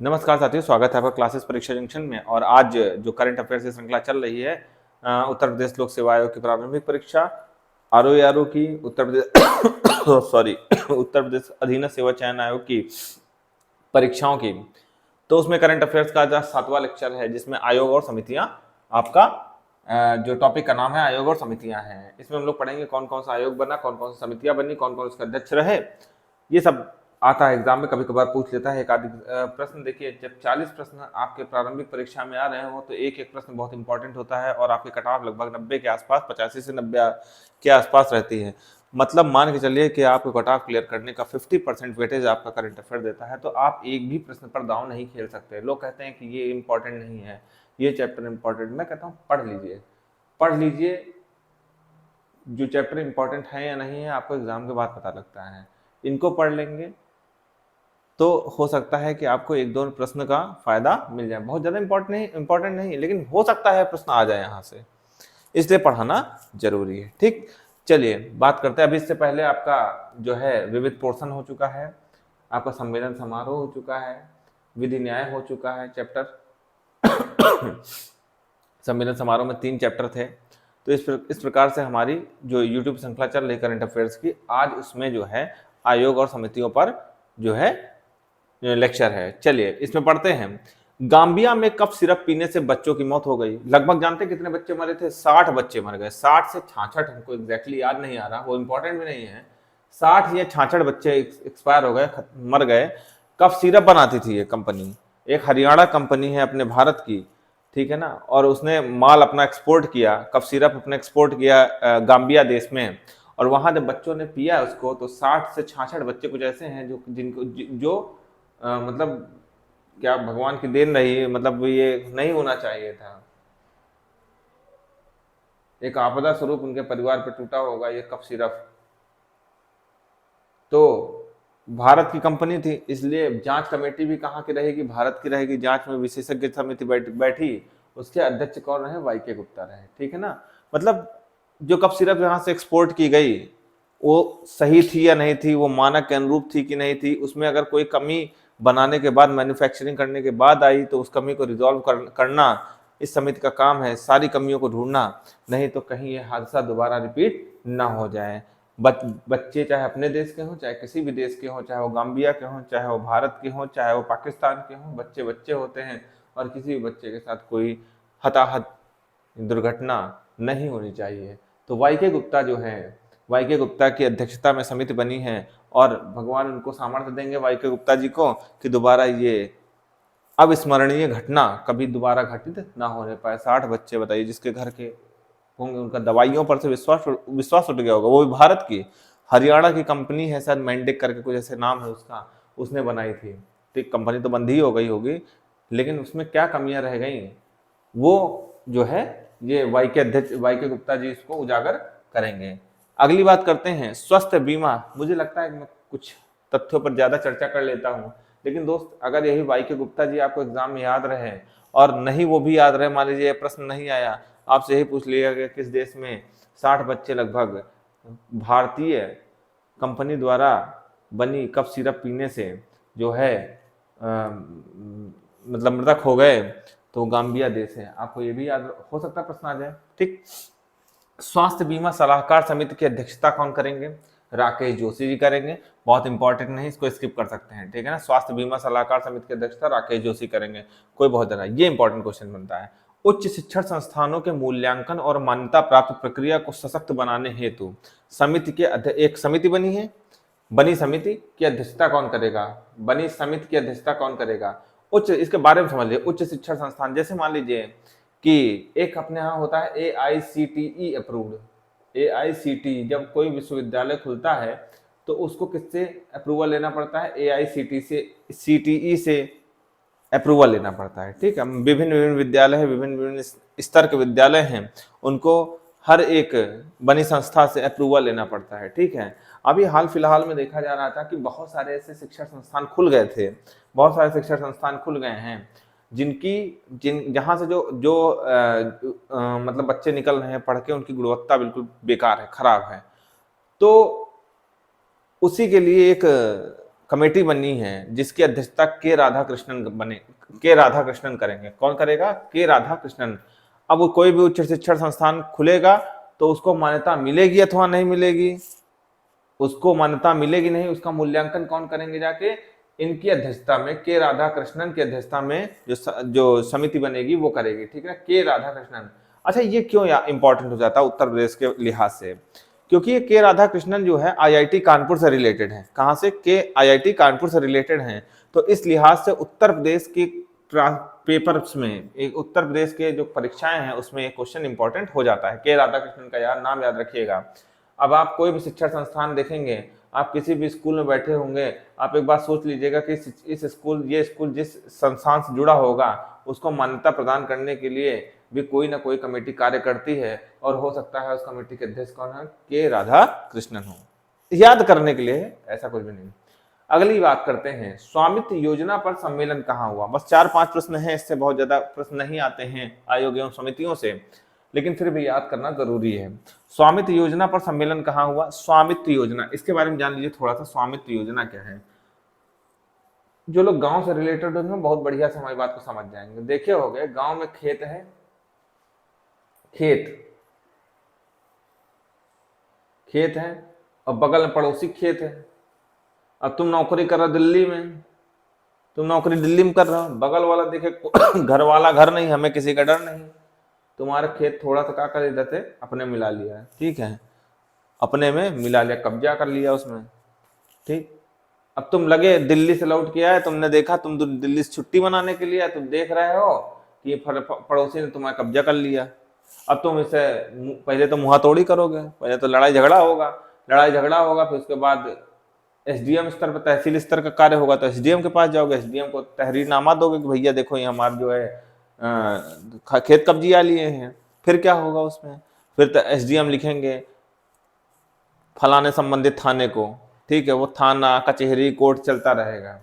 नमस्कार साथियों, स्वागत है आपका क्लासेस परीक्षा जंक्शन में। और आज जो करंट अफेयर्स की श्रृंखला चल रही है उत्तर प्रदेश लोक सेवा आयोग की प्रारंभिक परीक्षा, आरओ की, उत्तर प्रदेश सॉरी उत्तर प्रदेश अधीनस्थ सेवा चयन आयोग की परीक्षाओं की। तो उसमें करंट अफेयर्स का आज 7वां लेक्चर है, जिसमें आयोग और समितियां आपका जो टॉपिक का नाम है आयोग और समितियां हैं। इसमें हम लोग पढ़ेंगे कौन कौन सा आयोग बना, कौन कौन सी समितियां बनी, कौन कौन उसके अध्यक्ष रहे। ये सब आता है एग्जाम में, कभी कभार पूछ लेता है एक आदि प्रश्न। देखिए, जब 40 प्रश्न आपके प्रारंभिक परीक्षा में आ रहे हो तो एक एक प्रश्न बहुत इंपॉर्टेंट होता है और आपके कट ऑफ लगभग 90 के आसपास, 85 से 90 के आसपास रहती है। मतलब मान के चलिए कि आपको कट ऑफ क्लियर करने का 50% वेटेज आपका करंट अफेयर देता है। तो आप एक भी प्रश्न पर दांव नहीं खेल सकते। लोग कहते हैं कि ये इंपॉर्टेंट नहीं है, ये चैप्टर इंपॉर्टेंट। मैं कहता हूँ पढ़ लीजिए, पढ़ लीजिए। जो चैप्टर इंपॉर्टेंट है या नहीं है आपको एग्जाम के बाद पता लगता है। इनको पढ़ लेंगे तो हो सकता है कि आपको एक दो प्रश्न का फायदा मिल जाए। बहुत ज्यादा इंपॉर्टेंट नहीं, लेकिन हो सकता है प्रश्न आ जाए यहाँ से, इसलिए पढ़ाना जरूरी है। ठीक, चलिए बात करते हैं। अभी इससे पहले आपका जो है विविध पोर्शन हो चुका है, आपका सम्मेलन समारोह हो चुका है, विधि न्याय हो चुका है चैप्टर। सम्मेलन समारोह में 3 चैप्टर थे। तो इस प्रकार से हमारी जो यूट्यूब श्रृंखला चल रही करंट अफेयर्स की, आज उसमें जो है आयोग और समितियों पर जो है लेक्चर है। चलिए इसमें पढ़ते हैं। गांबिया में कफ सिरप पीने से बच्चों की मौत हो गई। लगभग जानते कितने बच्चे मरे थे? 60 बच्चे मर गए। 60 से 66, हमको एग्जैक्टली याद नहीं आ रहा, वो इंपॉर्टेंट भी नहीं है। 60 या 66 बच्चे एक्सपायर हो गए, मर गए। कफ सिरप बनाती थी ये कंपनी, एक हरियाणा कंपनी है अपने भारत की, ठीक है ना। और उसने माल अपना एक्सपोर्ट किया, कफ सिरप अपने एक्सपोर्ट किया गांबिया देश में। और वहां जब बच्चों ने पिया उसको तो 60 से 66 बच्चे कुछ ऐसे हैं जो जिनको जो मतलब क्या भगवान की देन रही, मतलब ये नहीं होना चाहिए था। एक आपदा स्वरूप उनके परिवार पर टूटा होगा ये कफ सिरप। तो भारत की कंपनी थी, इसलिए जांच कमेटी भी कहाँ की रहेगी? भारत की रहेगी। जांच में विशेषज्ञ समिति बैठी, उसके अध्यक्ष कौन रहे? वाई के गुप्ता रहे, ठीक है ना। मतलब जो कफ सिरप यहाँ से एक्सपोर्ट की गई वो सही थी या नहीं थी, वो मानक के अनुरूप थी कि नहीं थी, उसमें अगर कोई कमी बनाने के बाद, मैन्युफैक्चरिंग करने के बाद आई तो उस कमी को रिजॉल्व करना इस समिति का काम है, सारी कमियों को ढूंढना। नहीं तो कहीं ये हादसा दोबारा रिपीट ना हो जाए। बच्चे चाहे अपने देश के हों, चाहे किसी भी देश के हों, चाहे वो गाम्बिया के हों, चाहे वो भारत के हों, चाहे वो पाकिस्तान के हों, बच्चे बच्चे होते हैं। और किसी भी बच्चे के साथ कोई हताहत दुर्घटना नहीं होनी चाहिए। तो वाई के गुप्ता जो है, वाई के गुप्ता की अध्यक्षता में समिति बनी है और भगवान उनको सामर्थ्य देंगे वाई के गुप्ता जी को कि दोबारा ये अविस्मरणीय घटना कभी दोबारा घटित ना होने पाए। 60 बच्चे बताइए जिसके घर के होंगे, उनका दवाइयों पर से विश्वास उठ गया होगा। वो भी भारत की, हरियाणा की कंपनी है, शायद मैंडेक करके कुछ ऐसे नाम है उसका, उसने बनाई थी। ठीक, कंपनी तो बंद ही हो गई होगी, लेकिन उसमें क्या कमियां रह गई वो जो है ये वाई के अध्यक्ष वाई के गुप्ता जी इसको उजागर करेंगे। अगली बात करते हैं स्वास्थ्य बीमा। मुझे लगता है कि मैं कुछ तथ्यों पर ज्यादा चर्चा कर लेता हूँ, लेकिन दोस्त अगर यही वाई के गुप्ता जी आपको एग्जाम में याद रहे और नहीं वो भी याद रहे, मान लीजिए प्रश्न नहीं आया, आपसे यही पूछ लिया गया किस देश में 60 बच्चे लगभग भारतीय कंपनी द्वारा बनी कफ सिरप पीने से जो है मतलब मृतक हो गए, तो गांबिया देश है। आपको ये भी याद हो सकता है प्रश्न आ जाए। ठीक, स्वास्थ्य बीमा सलाहकार समिति की अध्यक्षता कौन करेंगे? राकेश जोशी जी करेंगे। बहुत इंपॉर्टेंट नहीं, इसको स्किप कर सकते हैं, ठीक है ना। स्वास्थ्य बीमा सलाहकार समिति की अध्यक्षता राकेश जोशी करेंगे, कोई बहुत ज्यादा ये इंपॉर्टेंट क्वेश्चन बनता है। उच्च शिक्षण संस्थानों के मूल्यांकन और मान्यता प्राप्त प्रक्रिया को सशक्त बनाने हेतु समिति के एक समिति बनी है। बनी समिति की अध्यक्षता कौन करेगा? बनी समिति की अध्यक्षता कौन करेगा? इसके बारे में समझ लीजिए। उच्च शिक्षण संस्थान, जैसे मान लीजिए कि एक अपने यहाँ होता है AICTE अप्रूव्ड। AICTE, जब कोई विश्वविद्यालय खुलता है तो उसको किससे अप्रूवल लेना पड़ता है? AICTE से अप्रूवल लेना पड़ता है, ठीक है। विभिन्न विभिन्न विद्यालय है, विभिन्न विभिन्न स्तर के विद्यालय हैं, उनको हर एक बनी संस्था से अप्रूवल लेना पड़ता है, ठीक है। अभी हाल फिलहाल में देखा जा रहा था कि बहुत सारे ऐसे शिक्षा संस्थान खुल गए थे, बहुत सारे शिक्षा संस्थान खुल गए हैं जहां से जो मतलब बच्चे निकल रहे हैं पढ़ के, उनकी गुणवत्ता बिल्कुल बेकार है, खराब है। तो उसी के लिए एक कमेटी बनी है जिसकी अध्यक्षता के राधाकृष्णन करेंगे। कौन करेगा? के राधाकृष्णन। अब वो कोई भी उच्च शिक्षण संस्थान खुलेगा तो उसको मान्यता मिलेगी अथवा नहीं मिलेगी? उसको मान्यता मिलेगी नहीं, उसका मूल्यांकन कौन करेंगे? जाके इनकी अध्यक्षता में, के राधाकृष्णन की अध्यक्षता में जो समिति बनेगी वो करेगी। ठीक है, के राधाकृष्णन। अच्छा, ये क्यों इंपॉर्टेंट हो जाता है उत्तर प्रदेश के लिहाज से? क्योंकि ये के राधाकृष्णन जो है आईआईटी कानपुर से रिलेटेड है। कहां से? के आईआईटी कानपुर से रिलेटेड हैं। तो इस लिहाज से उत्तर प्रदेश की पेपर्स में, एक उत्तर प्रदेश के जो परीक्षाएं हैं उसमें एक क्वेश्चन इंपॉर्टेंट हो जाता है। के राधाकृष्णन का यार नाम याद रखिएगा। अब आप कोई भी शिक्षण संस्थान देखेंगे, आप किसी भी स्कूल में बैठे होंगे, आप एक बात सोच लीजिएगा कि ये स्कूल जिस संस्थान से जुड़ा होगा उसको मान्यता प्रदान करने के लिए भी कोई ना कोई कमेटी कार्य करती है, और हो सकता है उस कमेटी के अध्यक्ष कौन है? के राधाकृष्णन हो। याद करने के लिए, ऐसा कुछ भी नहीं। अगली बात करते हैं, स्वामित्व योजना पर सम्मेलन कहाँ हुआ? बस 4-5 प्रश्न हैं, इससे बहुत ज्यादा प्रश्न नहीं आते हैं आयोग एवं समितियों से, लेकिन फिर भी याद करना जरूरी है। स्वामित्व योजना पर सम्मेलन कहाँ हुआ? स्वामित्व योजना, इसके बारे में जान लीजिए थोड़ा सा। स्वामित्व योजना क्या है? जो लोग गांव से रिलेटेड होंगे बहुत बढ़िया से हमारी बात को समझ जाएंगे। देखे होंगे गांव में खेत है, खेत है और बगल में पड़ोसी खेत है। अब तुम नौकरी कर रहे हो दिल्ली में, तुम नौकरी दिल्ली में कर रहे हो, बगल वाला देखे घर वाला घर नहीं, हमें किसी का डर नहीं, तुम्हारा खेत थोड़ा सा क्या कर देते, अपने मिला लिया है। ठीक है, अपने में मिला लिया, कब्जा कर लिया उसमें। ठीक, अब तुम लगे दिल्ली से लौट के आए, तुमने देखा, तुम दिल्ली से छुट्टी मनाने के लिए, तुम देख रहे हो कि पड़ोसी ने तुम्हारा कब्जा कर लिया। अब तुम इसे पहले तो मुंहतोड़ी करोगे, पहले तो लड़ाई झगड़ा होगा, फिर उसके बाद एसडीएम स्तर पर, तहसील स्तर का कार्य होगा तो एसडीएम के पास जाओगे, एसडीएम को तहरीरनामा दोगे कि भैया देखो ये हमारे जो है खेत कब्जिया लिए हैं। फिर क्या होगा उसमें? फिर तो एसडीएम लिखेंगे फलाने संबंधित थाने को। ठीक है, वो थाना कचहरी कोर्ट चलता रहेगा।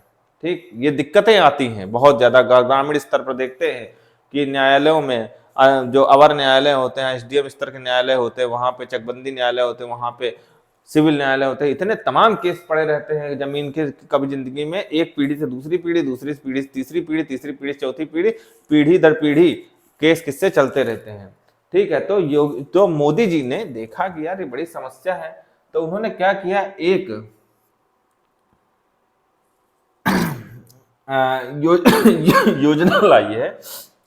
ठीक, ये दिक्कतें आती हैं बहुत ज्यादा। ग्रामीण स्तर पर देखते हैं कि न्यायालयों में जो अवर न्यायालय होते हैं, एसडीएम स्तर के न्यायालय होते हैं, वहां पे चकबंदी न्यायालय होते हैं, वहां पे सिविल न्यायालय होते हैं। इतने तमाम केस पड़े रहते हैं जमीन के कभी जिंदगी में, एक पीढ़ी से दूसरी पीढ़ी, दूसरी पीढ़ी से तीसरी पीढ़ी, तीसरी पीढ़ी से चौथी पीढ़ी, पीढ़ी दर पीढ़ी केस किससे चलते रहते हैं। ठीक है, तो मोदी जी ने देखा कि यार ये बड़ी समस्या है, तो उन्होंने क्या किया, एक योजना लाई है।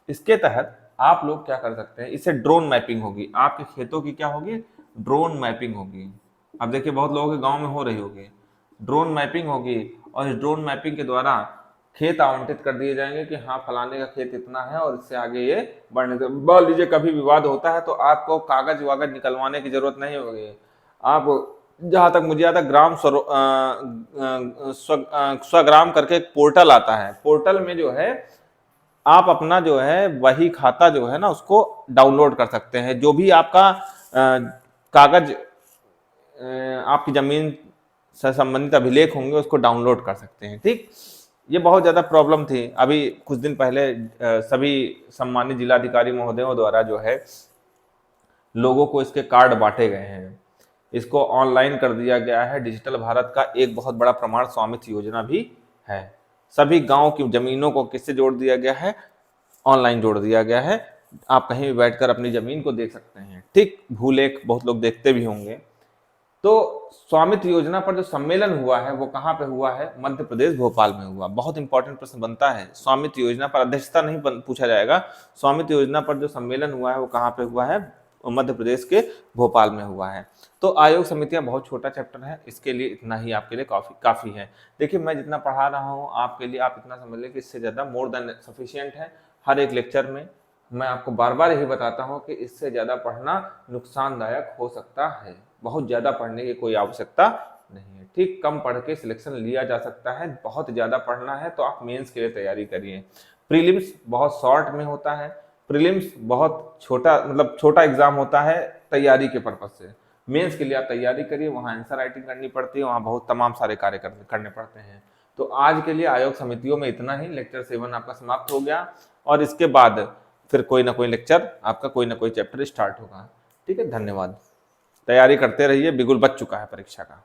इसके तहत आप लोग क्या कर सकते हैं, इससे ड्रोन मैपिंग होगी, आपके खेतों की क्या होगी, ड्रोन मैपिंग होगी। अब देखिए बहुत लोगों के गांव में हो रही होगी, ड्रोन मैपिंग होगी, और इस ड्रोन मैपिंग के द्वारा खेत आवंटित कर दिए जाएंगे कि हाँ फलाने का खेत इतना है और इससे आगे ये बढ़ने से। मान लीजिए कभी विवाद होता है तो आपको कागज वागज निकलवाने की जरूरत नहीं होगी। आप जहां तक मुझे याद है ग्राम स्वग्राम करके एक पोर्टल आता है, पोर्टल में जो है आप अपना जो है वही खाता जो है ना उसको डाउनलोड कर सकते हैं। जो भी आपका कागज आपकी जमीन से संबंधित अभिलेख होंगे उसको डाउनलोड कर सकते हैं। ठीक, ये बहुत ज्यादा प्रॉब्लम थी। अभी कुछ दिन पहले सभी सम्मानित जिलाधिकारी महोदयों द्वारा जो है लोगों को इसके कार्ड बांटे गए हैं, इसको ऑनलाइन कर दिया गया है। डिजिटल भारत का एक बहुत बड़ा प्रमाण स्वामित्व योजना भी है। सभी गांव की जमीनों को किससे जोड़ दिया गया है, ऑनलाइन जोड़ दिया गया है। आप कहीं भी बैठकर अपनी जमीन को देख सकते हैं। ठीक, भूलेख बहुत लोग देखते भी होंगे। तो स्वामित्व योजना पर जो सम्मेलन हुआ है वो कहाँ पे हुआ है, मध्य प्रदेश भोपाल में हुआ। बहुत इंपॉर्टेंट प्रश्न बनता है, स्वामित्व योजना पर अध्यक्षता नहीं पूछा जाएगा, स्वामित्व योजना पर जो सम्मेलन हुआ है वो कहाँ पे हुआ है, मध्य प्रदेश के भोपाल में हुआ है। तो आयोग समितियां बहुत छोटा चैप्टर है, इसके लिए इतना ही आपके लिए काफी है। देखिए मैं जितना पढ़ा रहा हूँ आपके लिए, आप इतना समझ लें कि इससे ज्यादा मोर देन सफिशिएंट है। हर एक लेक्चर में मैं आपको बार बार यही बताता हूँ कि इससे ज्यादा पढ़ना नुकसानदायक हो सकता है। बहुत ज्यादा पढ़ने की कोई आवश्यकता नहीं है। ठीक, कम पढ़ के सिलेक्शन लिया जा सकता है। बहुत ज्यादा पढ़ना है तो आप मेंस के लिए तैयारी करिए। प्रीलिम्स बहुत शॉर्ट में होता है, प्रीलिम्स बहुत छोटा एग्जाम होता है तैयारी के पर्पज से। मेंस के लिए आप तैयारी करिए, वहाँ आंसर राइटिंग करनी पड़ती है, वहाँ बहुत तमाम सारे कार्य करने पड़ते हैं। तो आज के लिए आयोग समितियों में इतना ही। लेक्चर 7 आपका समाप्त हो गया और इसके बाद फिर कोई ना कोई लेक्चर आपका कोई ना कोई चैप्टर स्टार्ट होगा। ठीक है, धन्यवाद। तैयारी करते रहिए, बिल्कुल बच चुका है परीक्षा का।